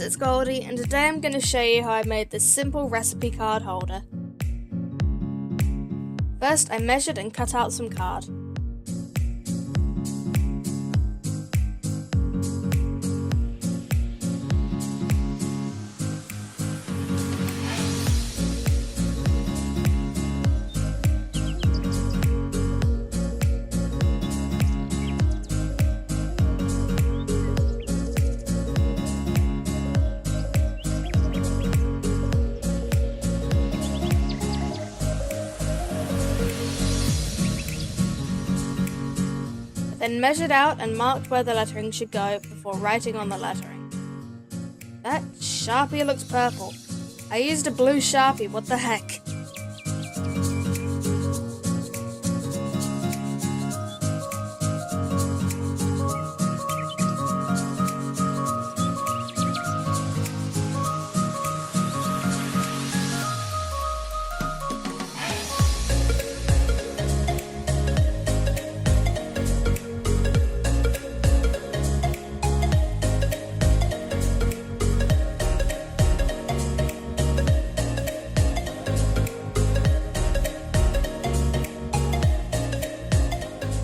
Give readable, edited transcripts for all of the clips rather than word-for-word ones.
it's Goldie, and today I'm going to show you how I made this simple recipe card holder. First, I measured and cut out some card. Then measured out and marked where the lettering should go before writing on the lettering. That Sharpie looks purple. I used a blue Sharpie, what the heck?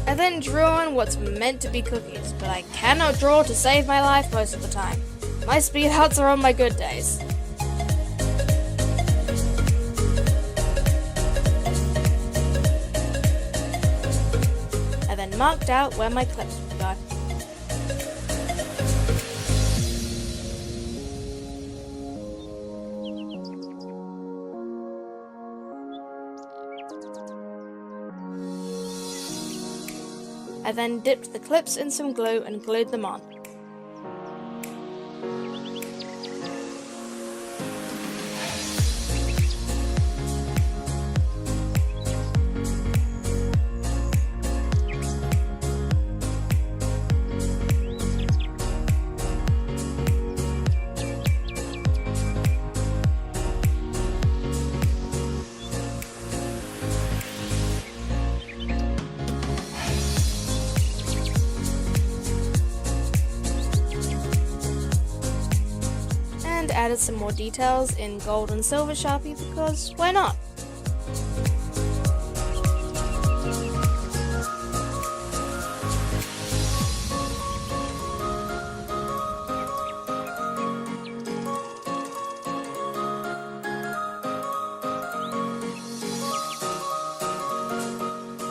I then drew on what's meant to be cookies, but I cannot draw to save my life most of the time. My speed outs are on my good days. I then marked out where my clips would go. I then dipped the clips in some glue and glued them on. And added some more details in gold and silver Sharpie because why not?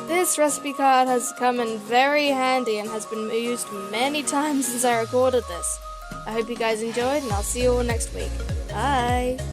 This recipe card has come in very handy and has been used many times since I recorded this. I hope you guys enjoyed, and I'll see you all next week. Bye!